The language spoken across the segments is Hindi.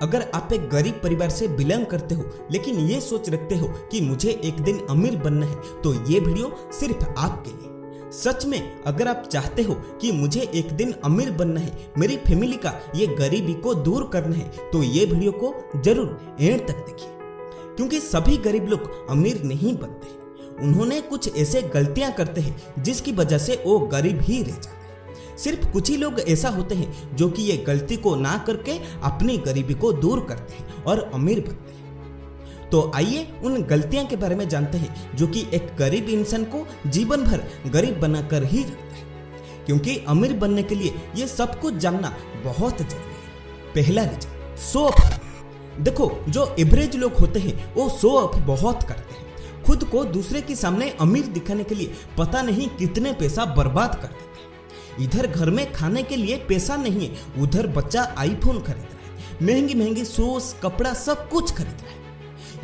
अगर आप एक गरीब परिवार से बिलोंग करते हो लेकिन ये सोच रखते हो कि मुझे एक दिन अमीर बनना है तो ये वीडियो सिर्फ आपके लिए। सच में अगर आप चाहते हो कि मुझे एक दिन अमीर बनना है, मेरी फैमिली का ये गरीबी को दूर करना है, तो ये वीडियो को जरूर एंड तक देखिए, क्योंकि सभी गरीब लोग अमीर नहीं बनते। उन्होंने कुछ ऐसे गलतियां करते हैं जिसकी वजह से वो गरीब ही रह जाते हैं। सिर्फ कुछ ही लोग ऐसा होते हैं जो कि ये गलती को ना करके अपनी गरीबी को दूर करते हैं और अमीर बनते हैं। तो आइए उन गलतियां के बारे में जानते हैं जो कि एक गरीब इंसान को जीवन भर गरीब बनाकर ही रखता है, क्योंकि अमीर बनने के लिए ये सब कुछ जानना बहुत जरूरी है। पहला रीजन, शो ऑफ। देखो, जो एवरेज लोग होते हैं वो शो ऑफ बहुत करते हैं। खुद को दूसरे के सामने अमीर दिखाने के लिए पता नहीं कितने पैसा बर्बाद कर देते हैं। इधर घर में खाने के लिए पैसा नहीं है, उधर बच्चा आईफोन खरीद रहा है, महंगी महंगी शूज कपड़ा सब कुछ खरीद रहा है।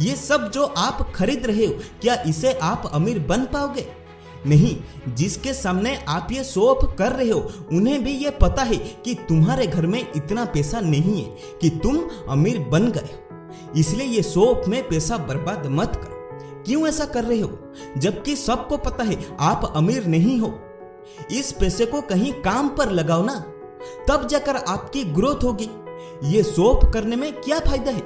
ये सब जो आप खरीद रहे हो, क्या इसे आप अमीर बन पाओगे? नहीं। जिसके सामने आप ये शो ऑफ कर रहे हो उन्हें भी ये पता है कि तुम्हारे घर में इतना पैसा नहीं है कि तुम अमीर बन गए हो, इसलिए ये शो ऑफ में पैसा बर्बाद मत करो। क्यों ऐसा कर रहे हो जबकि सबको पता है आप अमीर नहीं हो? इस पैसे को कहीं काम पर लगाओ ना, तब जाकर आपकी ग्रोथ होगी। ये शो ऑफ करने में क्या फायदा है?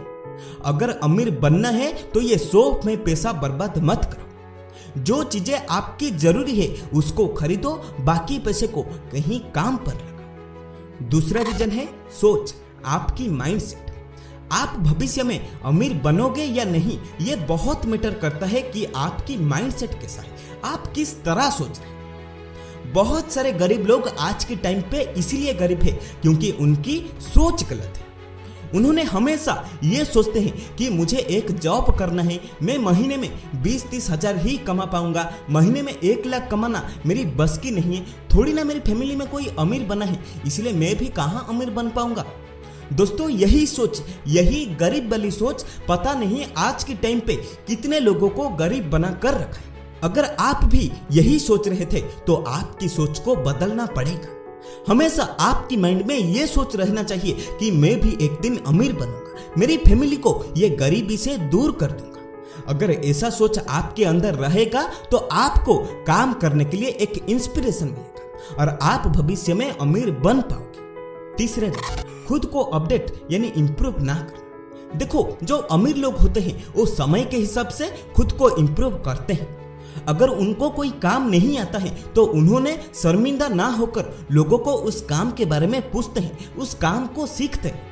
अगर अमीर बनना है तो ये शो ऑफ में पैसा बर्बाद मत करो। जो चीजें आपकी जरूरी है उसको खरीदो, बाकी पैसे को कहीं काम पर लगाओ। दूसरा रीजन है सोच, आपकी माइंडसेट। आप भविष्य में अमीर बनोगे या नहीं, ये बहुत मैटर करता है कि आपकी माइंडसेट कैसा है, आप किस तरह सोच रहे हैं। बहुत सारे गरीब लोग आज के टाइम पे इसीलिए गरीब है क्योंकि उनकी सोच गलत है। उन्होंने हमेशा ये सोचते हैं कि मुझे एक जॉब करना है, मैं महीने में 20-30 हजार ही कमा पाऊंगा, महीने में 1 लाख कमाना मेरी बस की नहीं है, थोड़ी ना मेरी फैमिली में कोई अमीर बना है, इसलिए मैं भी कहाँ अमीर बन पाऊंगा। दोस्तों, यही सोच, यही गरीब वाली सोच पता नहीं आज के टाइम पे कितने लोगों को गरीब बना कर रखा है। अगर आप भी यही सोच रहे थे तो आपकी सोच को बदलना पड़ेगा। हमेशा आपकी माइंड में ये सोच रहना चाहिए कि मैं भी एक दिन अमीर बनूंगा, मेरी फैमिली को ये गरीबी से दूर कर दूंगा। अगर ऐसा सोच आपके अंदर रहेगा तो आपको काम करने के लिए एक इंस्पिरेशन मिलेगा और आप भविष्य में अमीर बन पाओगे। तीसरा, खुद को अपडेट यानी इंप्रूव ना करना। देखो, जो अमीर लोग होते हैं वो समय के हिसाब से खुद को इंप्रूव करते हैं। अगर उनको कोई काम नहीं आता है तो उन्होंने शर्मिंदा ना होकर लोगों को उस काम के बारे में पूछते हैं, उस काम को सीखते हैं।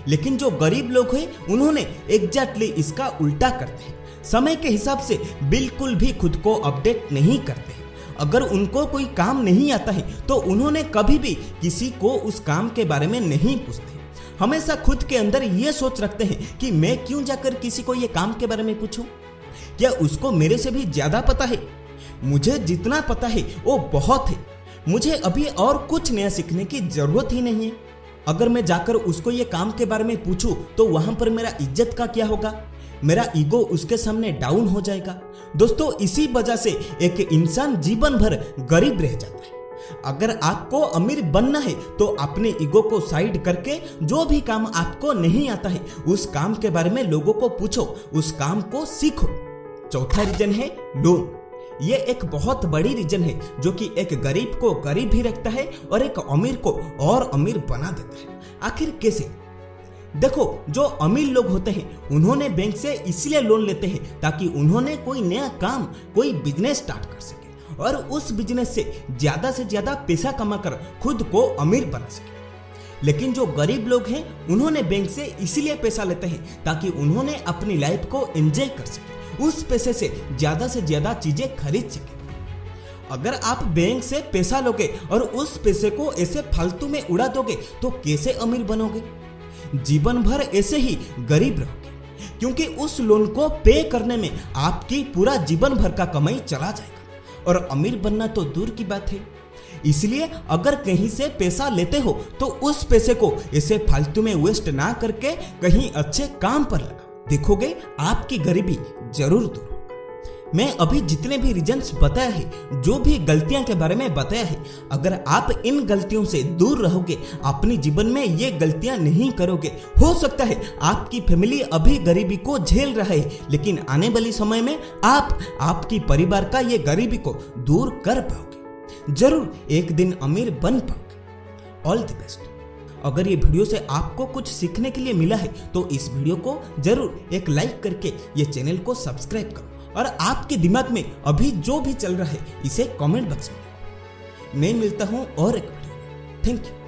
लेकिन जो गरीब लोग हैं उन्होंने एग्जैक्टली इसका उल्टा करते हैं, समय के हिसाब से बिल्कुल भी खुद को अपडेट नहीं करते हैं। अगर उनको कोई काम नहीं आता है तो उन्होंने कभी भी किसी को उस काम के बारे में नहीं पूछते। हमेशा खुद के अंदर ये सोच रखते हैं कि मैं क्यों जाकर किसी को ये काम के बारे में पूछूं, क्या उसको मेरे से भी ज्यादा पता है? मुझे जितना पता है वो बहुत है, मुझे अभी और कुछ नया सीखने की जरूरत ही नहीं है। अगर मैं जाकर उसको ये काम के बारे में पूछूं तो वहां पर मेरा इज्जत का क्या होगा? मेरा ईगो उसके सामने डाउन हो जाएगा। दोस्तों, इसी वजह से एक इंसान जीवन भर गरीब रह जाता है। अगर आपको अमीर बनना है तो अपने ईगो को साइड करके जो भी काम आपको नहीं आता है उस काम के बारे में लोगों को पूछो, उस काम को सीखो। चौथा रीजन है लोन। ये एक बहुत बड़ी रीजन है जो कि एक गरीब को गरीब ही रखता है और एक अमीर को और अमीर बना देता है। आखिर कैसे? देखो, जो अमीर लोग होते हैं उन्होंने बैंक से इसलिए लोन लेते हैं ताकि उन्होंने कोई नया काम, कोई बिजनेस स्टार्ट कर सके और उस बिजनेस से ज्यादा पैसा कमाकर खुद को अमीर बना सके। लेकिन जो गरीब लोग हैं उन्होंने बैंक से इसलिए पैसा लेते हैं ताकि उन्होंने अपनी लाइफ को एंजॉय कर सके, उस पैसे से ज्यादा चीजें खरीद सके। अगर आप बैंक से पैसा लोगे और उस पैसे को ऐसे फालतू में उड़ा दोगे तो कैसे अमीर बनोगे? जीवन भर ऐसे ही गरीब रहोगे, क्योंकि उस लोन को पे करने में आपकी पूरा जीवन भर का कमाई चला जाएगा और अमीर बनना तो दूर की बात है। इसलिए अगर कहीं से पैसा लेते हो तो उस पैसे को ऐसे फालतू में वेस्ट ना करके कहीं अच्छे काम पर लगाओ, देखोगे आपकी गरीबी जरूर दूर होगा। मैं अभी जितने भी रीजंस बताया है, जो भी गलतियां के बारे में बताया है, अगर आप इन गलतियों से दूर रहोगे, अपने जीवन में ये गलतियां नहीं करोगे, हो सकता है आपकी फैमिली अभी गरीबी को झेल रहा है, लेकिन आने वाले समय में आप आपकी परिवार का ये गरीबी को दूर कर पाओगे, जरूर एक दिन अमीर बन पाओगे। All the best. अगर ये वीडियो से आपको कुछ सीखने के लिए मिला है तो इस वीडियो को जरूर एक लाइक करके ये चैनल को सब्सक्राइब करो, और आपके दिमाग में अभी जो भी चल रहा है इसे कमेंट बॉक्स में। मैं मिलता हूं और एक वीडियो। Thank you.